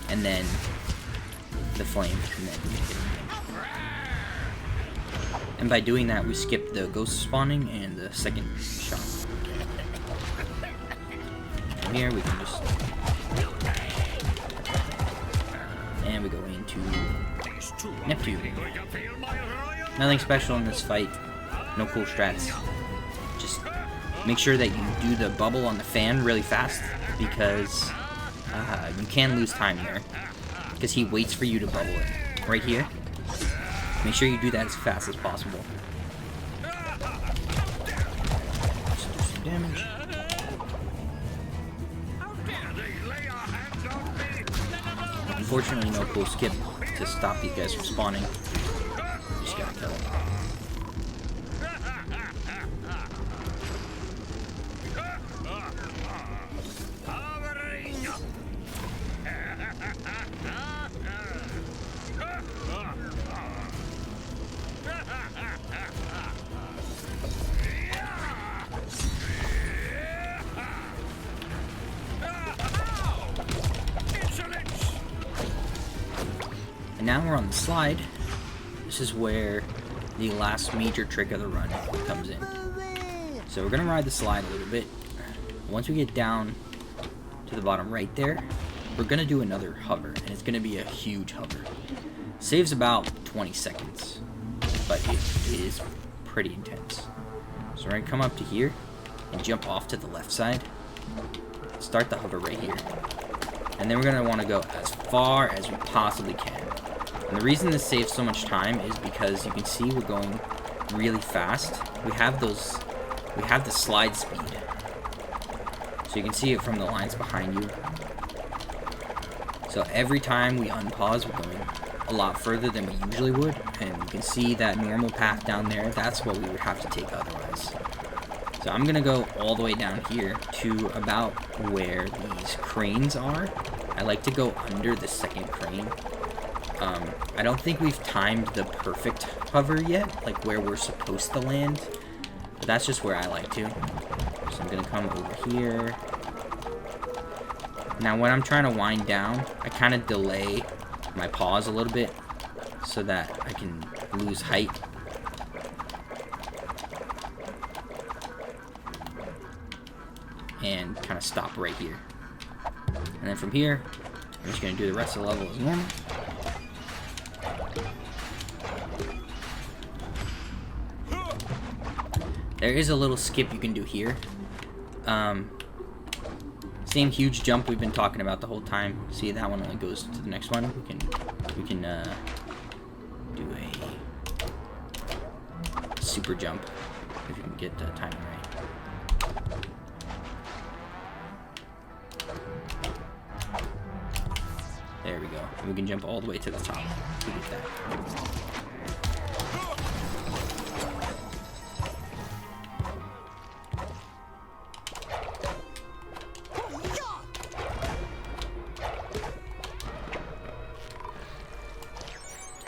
and then the flame, and then hit him again. And by doing that, we skip the ghost spawning and the second shot. From here, we can just, and we go into Neptune. Nothing special in this fight. No cool strats. Just make sure that you do the bubble on the fan really fast, because you can lose time there. Because he waits for you to bubble it. Right here. Make sure you do that as fast as possible. Just do some damage. Unfortunately, no cool skip to stop these guys from spawning. Just gotta kill them. And now we're on the slide. This is where the last major trick of the run comes in. So we're gonna ride the slide a little bit. Once we get down to the bottom right there, we're gonna do another hover, and it's gonna be a huge hover. Saves about 20 seconds, but it is pretty intense. So we're gonna come up to here and jump off to the left side. Start the hover right here. And then we're gonna wanna go as far as we possibly can. And the reason this saves so much time is because you can see we're going really fast. We have the slide speed. So you can see it from the lines behind you. So every time we unpause, we're going a lot further than we usually would. And you can see that normal path down there, that's what we would have to take otherwise. So I'm gonna go all the way down here to about where these cranes are. I like to go under the second crane. I don't think we've timed the perfect hover yet, like where we're supposed to land, but that's just where I like to. So I'm gonna come over here. Now when I'm trying to wind down, I kind of delay my pause a little bit so that I can lose height. And kind of stop right here. And then from here, I'm just gonna do the rest of the level as normal. There is a little skip you can do here. Same huge jump we've been talking about the whole time. See, that one only goes to the next one. We can do a super jump if you can get the timing right. There we go. And we can jump all the way to the top to get that.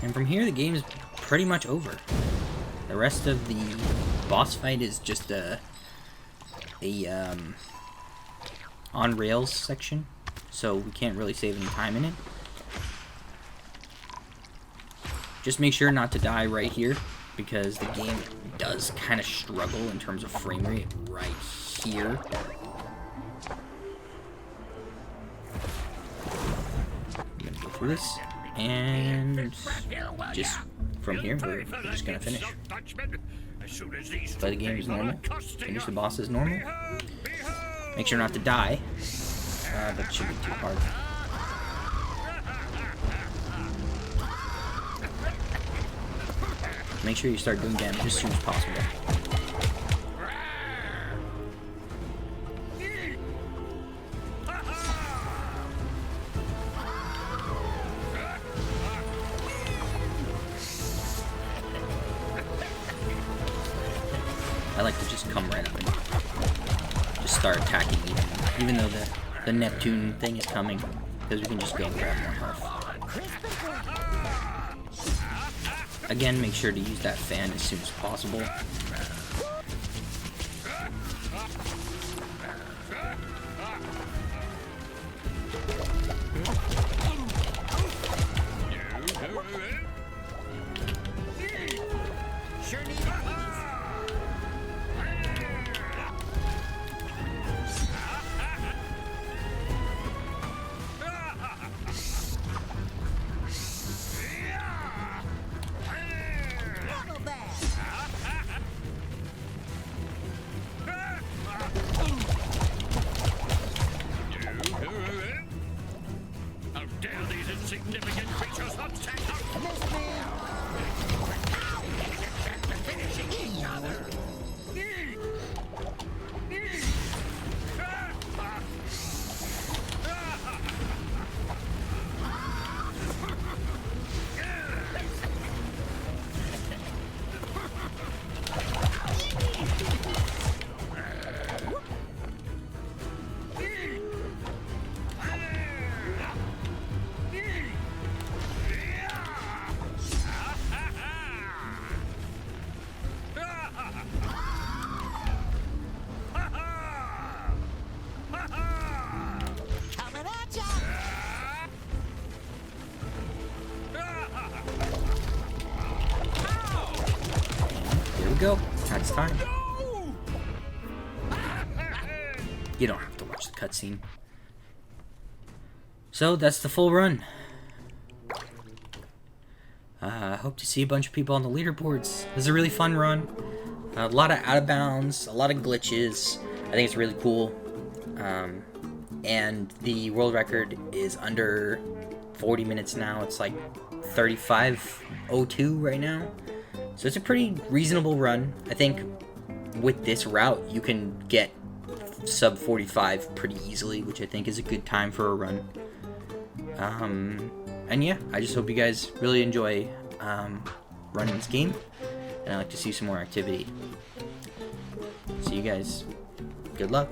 And from here, the game is pretty much over. The rest of the boss fight is just a on rails section, so we can't really save any time in it. Just make sure not to die right here, because the game does kind of struggle in terms of frame rate right here. I'm gonna go through this, and just from here, we're just gonna finish. Play the game as normal, finish the boss as normal. Make sure not to die, but it shouldn't be too hard. Make sure you start doing damage as soon as possible. I like to just come right up and just start attacking even though the Neptune thing is coming, because we can just go and grab more health. Again, make sure to use that fan as soon as possible. Go. That's time. You don't have to watch the cutscene. So that's the full run. I hope to see a bunch of people on the leaderboards. This is a really fun run. A lot of out of bounds, a lot of glitches. I think it's really cool. And the world record is under 40 minutes now. It's like 35:02 right now. So it's a pretty reasonable run. I think with this route, you can get sub 45 pretty easily, which I think is a good time for a run. And yeah, I just hope you guys really enjoy running this game, and I'd like to see some more activity. See you guys. Good luck.